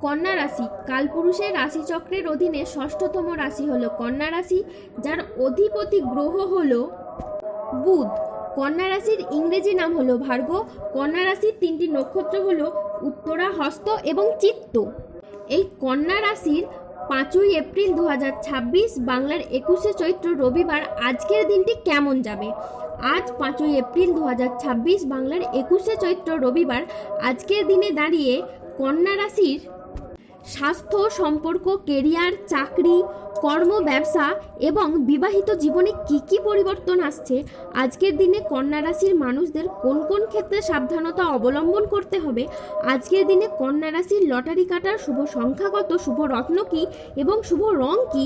কন্যা রাশি কালপুরুষের রাশিচক্রের অধীনে ষষ্ঠতম রাশি হলো কন্যা রাশি, যার অধিপতি গ্রহ হলো বুধ। কন্যা রাশির ইংরেজি নাম হলো ভার্গ। কন্যা রাশির তিনটি নক্ষত্র হলো উত্তরা, হস্ত এবং চিত্ত। এই কন্যা রাশির 5ই এপ্রিল 2026 বাংলার 21শে চৈত্র রবিবার আজকের দিনটি কেমন যাবে। আজ 5ই এপ্রিল 2026 বাংলার 21শে চৈত্র রবিবার আজকের দিনে দাঁড়িয়ে কন্যা রাশির স্বাস্থ্য, সম্পর্ক, কেরিয়ার, চাকরি, কর্ম, ব্যবসা এবং বিবাহিত জীবনে কি কি পরিবর্তন আসছে, আজকের দিনে কন্যা রাশির মানুষদের কোন কোন ক্ষেত্রে সাবধানতা অবলম্বন করতে হবে, আজকের দিনে কন্যা রাশির লটারি কাটার শুভ সংখ্যা কত, শুভ রত্ন কি এবং শুভ রং কি,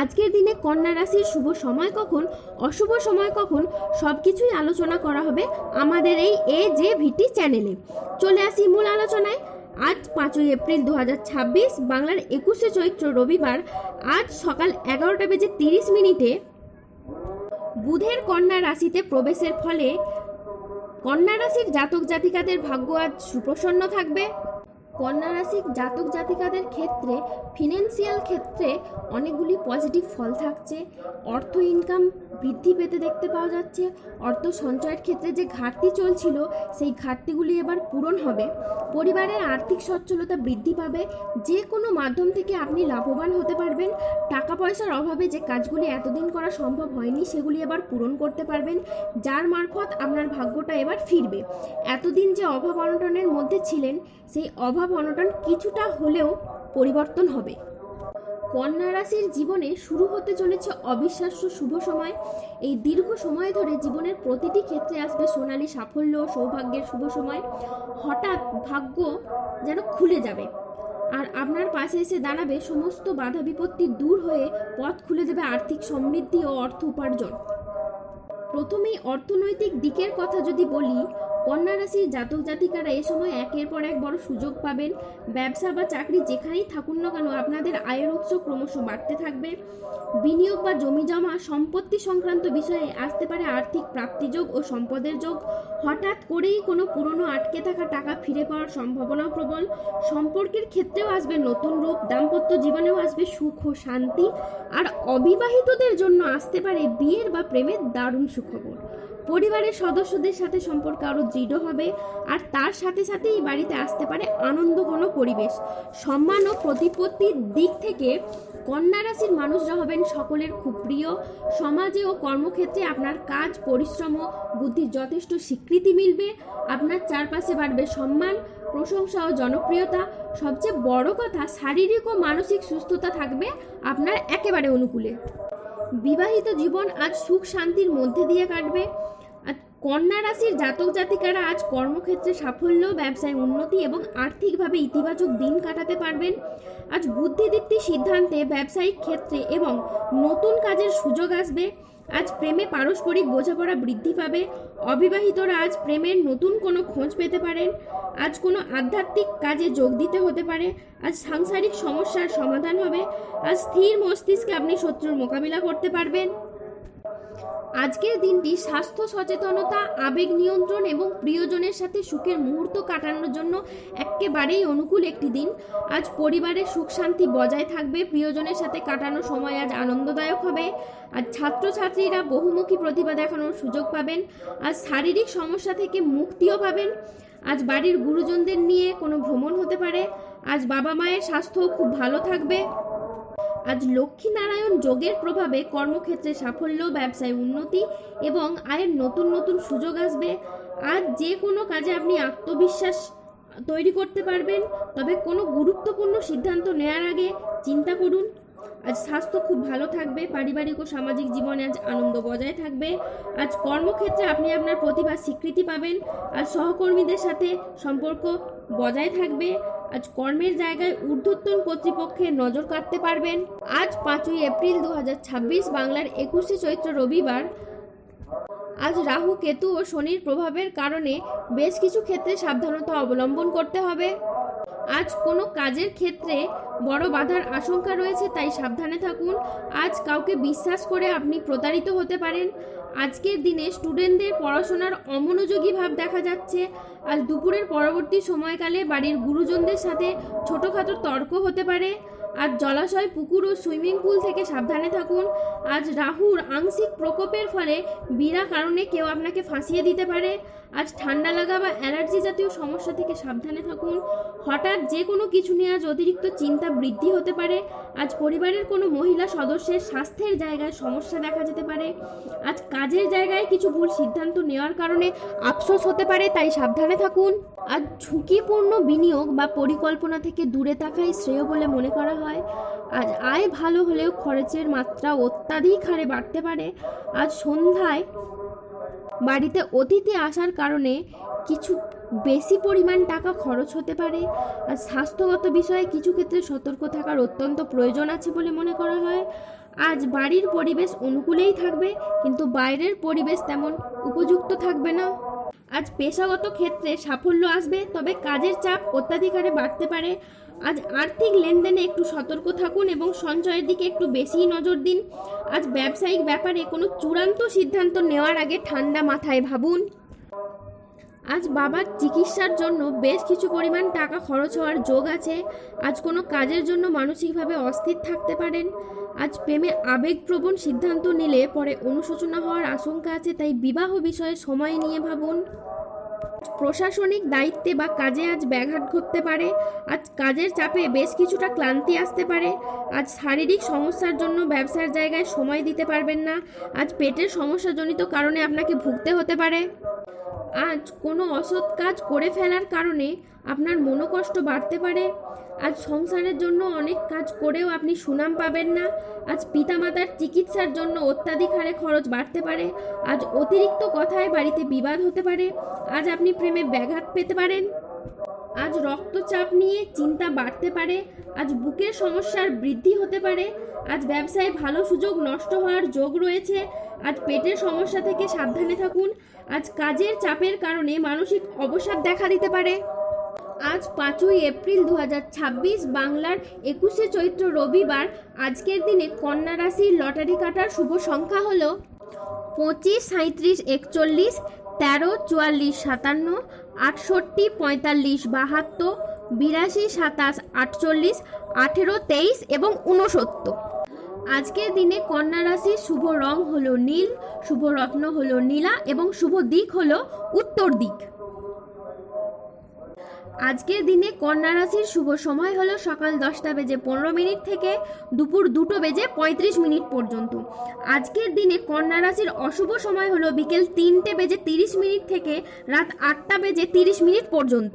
আজকের দিনে কন্যা রাশির শুভ সময় কখন, অশুভ সময় কখন, সব কিছুই আলোচনা করা হবে আমাদের এই AJVT চ্যানেলে। চলে আসি মূল আলোচনায়। আজ 5ই এপ্রিল 2026 বাংলার 21শে চৈত্র রবিবার আজ সকাল 11:30 বুধের কন্যা রাশিতে প্রবেশের ফলে কন্যা রাশির জাতক জাতিকাদের ভাগ্য আজ সুপ্রসন্ন থাকবে। কন্যা রাশির জাতক জাতিকাদের ক্ষেত্রে ফিনান্সিয়াল ক্ষেত্রে অনেকগুলি পজিটিভ ফল থাকছে। অর্থ ইনকাম বৃদ্ধি পেতে দেখতে পাওয়া যাচ্ছে। অর্থ সঞ্চয়ের ক্ষেত্রে যে ঘাটতি চলছিল সেই ঘাটতিগুলি এবার পূরণ হবে। পরিবারের আর্থিক সচ্ছলতা বৃদ্ধি পাবে। যে কোনো মাধ্যম থেকে আপনি লাভবান হতে পারবেন। টাকা পয়সার অভাবে যে কাজগুলি এতদিন করা সম্ভব হয়নি সেগুলি এবার পূরণ করতে পারবেন, যার মারফত আপনার ভাগ্যটা এবার ফিরবে। এতদিন যে অভাব অনটনের মধ্যে ছিলেন সেই অভাব অনটন কিছুটা হলেও পরিবর্তন হবে। কন্যা রাশির জীবনে শুরু হতে চলেছে অবিশ্বাস্য শুভ সময়। এই দীর্ঘ সময় ধরে জীবনের প্রতিটি ক্ষেত্রে আসবে সোনালী সাফল্য, সৌভাগ্যের শুভ সময়। হঠাৎ ভাগ্য যেন খুলে যাবে আর আপনার পাশে এসে দাঁড়াবে। সমস্ত বাধা বিপত্তি দূর হয়ে পথ খুলে দেবে আর্থিক সমৃদ্ধি ও অর্থ উপার্জন। প্রথমেই অর্থনৈতিক দিকের কথা যদি বলি, কন্যা রাশির জাতক জাতিকারা এ সময় একের পর এক বড় সুযোগ পাবেন। ব্যবসা বা চাকরি যেখানেই থাকুন না কেন আপনাদের আয়ের উৎস ক্রমশ বাড়তে থাকবে। বিনিয়োগ বা জমি জমা সম্পত্তি সংক্রান্ত বিষয়ে আসতে পারে আর্থিক প্রাপ্তিযোগ ও সম্পদের যোগ। হঠাৎ করেই কোনো পুরনো আটকে থাকা টাকা ফিরে পাওয়ার সম্ভাবনাও প্রবল। সম্পর্কের ক্ষেত্রেও আসবে নতুন রূপ। দাম্পত্য জীবনেও আসবে সুখ ও শান্তি। আর অবিবাহিতদের জন্য আসতে পারে বিয়ের বা প্রেমের দারুণ সুখবর। পরিবারের সদস্যদের সাথে সম্পর্ক আরও দৃঢ় হবে আর তার সাথে সাথেই বাড়িতে আসতে পারে আনন্দঘন পরিবেশ। সম্মান ও প্রতিপত্তির দিক থেকে কন্যা রাশির মানুষরা হবেন সকলের খুব প্রিয়। সমাজে ও কর্মক্ষেত্রে আপনার কাজ, পরিশ্রম ও বুদ্ধির যথেষ্ট স্বীকৃতি মিলবে। আপনার চারপাশে বাড়বে সম্মান, প্রশংসা ও জনপ্রিয়তা। সবচেয়ে বড় কথা, শারীরিক ও মানসিক সুস্থতা থাকবে আপনার একেবারে অনুকূলে। বিবাহিত জীবন আজ সুখ শান্তির মধ্যে দিয়ে কাটবে। আর কন্যা রাশির জাতক জাতিকারা আজ কর্মক্ষেত্রে সাফল্য, ব্যবসায় উন্নতি এবং আর্থিকভাবে ইতিবাচক দিন কাটাতে পারবেন। আজ বুদ্ধিদীপ্তি সিদ্ধান্তে ব্যবসায়িক ক্ষেত্রে এবং নতুন কাজের সুযোগ আসবে। আজ প্রেমে পারস্পরিক বোঝাপড়া বৃদ্ধি পাবে। অবিবাহিতরা আজ প্রেমের নতুন কোনো খোঁজ পেতে পারেন। আজ কোনো আধ্যাত্মিক কাজে যোগ দিতে হতে পারে। আজ সাংসারিক সমস্যার সমাধান হবে। আজ স্থির মস্তিষ্কে আপনি শত্রুর মোকাবিলা করতে পারবেন। আজকের দিনটি স্বাস্থ্য সচেতনতা, আবেগ নিয়ন্ত্রণ এবং প্রিয়জনের সাথে সুখের মুহূর্ত কাটানোর জন্য একেবারেই অনুকূল একটি দিন। আজ পরিবারের সুখ শান্তি বজায় থাকবে। প্রিয়জনের সাথে কাটানো সময় আজ আনন্দদায়ক হবে। আর ছাত্রছাত্রীরা বহুমুখী প্রতিভা দেখানোর সুযোগ পাবেন। আজ শারীরিক সমস্যা থেকে মুক্তিও পাবেন। আজ বাড়ির গুরুজনদের নিয়ে কোনো ভ্রমণ হতে পারে। আজ বাবা মায়ের স্বাস্থ্য খুব ভালো থাকবে। আজ লক্ষ্মীনারায়ণ যোগের প্রভাবে কর্মক্ষেত্রে সাফল্য, ব্যবসায় উন্নতি এবং আয়ের নতুন নতুন সুযোগ আসবে। আজ যে কোনো কাজে আপনি আত্মবিশ্বাস তৈরি করতে পারবেন। তবে কোনো গুরুত্বপূর্ণ সিদ্ধান্ত নেওয়ার আগে চিন্তা করুন। আজ স্বাস্থ্য খুব ভালো থাকবে। পারিবারিক ও সামাজিক জীবনে আজ আনন্দ বজায় থাকবে। আজ কর্মক্ষেত্রে আপনি আপনার প্রতিভার স্বীকৃতি পাবেন। আজ সহকর্মীদের সাথে সম্পর্ক বজায় থাকবে। আজ কর্মের জায়গায় ঊর্ধ্বতন কর্তৃপক্ষের নজর কাটতে পারবেন। আজ 5ই এপ্রিল 2026 বাংলার 21শে চৈত্র রবিবার আজ রাহু, কেতু ও শনির প্রভাবের কারণে বেশ কিছু ক্ষেত্রে সাবধানতা অবলম্বন করতে হবে। আজ কোনো কাজের ক্ষেত্রে বড় বাধার আশঙ্কা রয়েছে, তাই সাবধানে থাকুন। আজ কাউকে বিশ্বাস করে আপনি প্রতারিত হতে পারেন। আজকের দিনে স্টুডেন্টদের পড়াশোনার অমনোযোগী ভাব দেখা যাচ্ছে। আজ দুপুরের পরবর্তী সময়কালে বাড়ির গুরুজনদের সাথে ছোটোখাটো তর্ক হতে পারে। আজ জলাশয়, পুকুর ও সুইমিং পুল থেকে সাবধানে থাকুন। আজ রাহুর আংশিক প্রকোপের ফলে বিনা কারণে কেউ আপনাকে ফাঁসিয়ে দিতে পারে। আজ ঠান্ডা লাগা বা অ্যালার্জি জাতীয় সমস্যা থেকে সাবধানে থাকুন। হঠাৎ যে কোনো কিছু নিয়ে আজ অতিরিক্ত চিন্তা বৃদ্ধি হতে পারে। আজ পরিবারের কোনো মহিলা সদস্যের স্বাস্থ্যের জায়গায় সমস্যা দেখা যেতে পারে। আজ কাজের জায়গায় কিছু ভুল সিদ্ধান্ত নেওয়ার কারণে আফসোস হতে পারে, তাই সাবধানে থাকুন। আজ ঝুঁকিপূর্ণ বিনিয়োগ বা পরিকল্পনা থেকে দূরে থাকাই শ্রেয় বলে মনে করা হয়। আজ আয় ভালো হলেও খরচের মাত্রা অত্যাধিক হারে বাড়তে পারে। আজ সন্ধ্যায় বাড়িতে অতিথি আসার কারণে কিছু বেশি পরিমাণ টাকা খরচ হতে পারে। আর স্বাস্থ্যগত বিষয়ে কিছু ক্ষেত্রে সতর্ক থাকার অত্যন্ত প্রয়োজন আছে বলে মনে করা হয়। আজ বাড়ির পরিবেশ অনুকূলেই থাকবে, কিন্তু বাইরের পরিবেশ তেমন উপযুক্ত থাকবে না। আজ পেশাগত ক্ষেত্রে সাফল্য আসবে, তবে কাজের চাপ অত্যাধিক হারে বাড়তে পারে। আজ আর্থিক লেনদেনে একটু সতর্ক থাকুন এবং সঞ্চয়ের দিকে একটু বেশিই নজর দিন। আজ ব্যবসায়িক ব্যাপারে কোনো চূড়ান্ত সিদ্ধান্ত নেওয়ার আগে ঠান্ডা মাথায় ভাবুন। আজ বাবার চিকিৎসার জন্য বেশ কিছু পরিমাণ টাকা খরচ হওয়ার যোগ আছে। আজ কোনো কাজের জন্য মানসিকভাবে অস্থির থাকতে পারেন। আজ প্রেমে আবেগপ্রবণ সিদ্ধান্ত নিলে পরে অনুশোচনা হওয়ার আশঙ্কা আছে, তাই বিবাহ বিষয়ে সময় নিয়ে ভাবুন। প্রশাসনিক দায়িত্বে বা কাজে আজ ব্যাঘাত ঘটতে পারে। আজ কাজের চাপে বেশ কিছুটা ক্লান্তি আসতে পারে। আজ শারীরিক সমস্যার জন্য ব্যবসার জায়গায় সময় দিতে পারবেন না। আজ পেটের সমস্যাজনিত কারণে আপনাকে ভুগতে হতে পারে। আজ কোনো অসৎ কাজ করে ফেলার কারণে আপনার মনোকষ্ট বাড়তে পারে। আজ সংসারের জন্য অনেক কাজ করেও আপনি সুনাম পাবেন না। আজ পিতামাতার চিকিৎসার জন্য অত্যাধিক হারে খরচ বাড়তে পারে। আজ অতিরিক্ত কথায় বাড়িতে বিবাদ হতে পারে। আজ আপনি প্রেমে ব্যাঘাত পেতে পারেন। আজ রক্তচাপ নিয়ে চিন্তা বাড়তে পারে। আজ বুকের সমস্যার বৃদ্ধি হতে পারে। আজ ব্যবসায় ভালো সুযোগ নষ্ট হওয়ার যোগ রয়েছে। আজ পেটের সমস্যা থেকে সাবধানে থাকুন। আজ কাজের চাপের কারণে মানসিক অবসাদ দেখা দিতে পারে। আজ 5ই এপ্রিল 2026 বাংলার 21শে চৈত্র রবিবার। আজকের দিনে কন্যা রাশির লটারি কাটার শুভ সংখ্যা হলো 25, 37, 41, 13, 44, 57, 68, 45, 72, 82, 27, 48, 18, 23 এবং 69। আজকের দিনে কন্যা রাশির শুভ রং হলো নীল, শুভ রত্ন হলো নীলা এবং শুভ দিক হলো উত্তর দিক। আজকের দিনে কন্যা রাশির শুভ সময় হলো সকাল 10:15 থেকে দুপুর 2:35 পর্যন্ত। আজকের দিনে কন্যা রাশির অশুভ সময় হলো বিকেল 3:30 থেকে রাত 8:30 পর্যন্ত।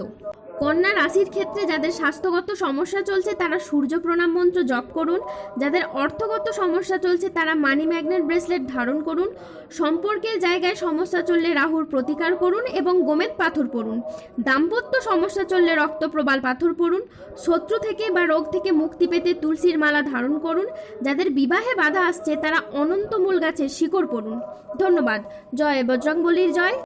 কন্যা রাশির ক্ষেত্রে যাদের স্বাস্থ্যগত সমস্যা চলছে তারা সূর্য প্রণাম মন্ত্র জপ করুন। যাদের অর্থগত সমস্যা চলছে তারা মানি ম্যাগনেট ব্রেসলেট ধারণ করুন। সম্পর্কের জায়গায় সমস্যা চললে রাহুর প্রতিকার করুন এবং গোমেদ পাথর পড়ুন। দাম্পত্য সমস্যা চললে রক্তপ্রবাল পাথর পড়ুন। শত্রু থেকে বা রোগ থেকে মুক্তি পেতে তুলসীর মালা ধারণ করুন। যাদের বিবাহে বাধা আসছে তারা অনন্তমূল গাছের শিকড় পড়ুন। ধন্যবাদ। জয় বজরংবলীর জয়।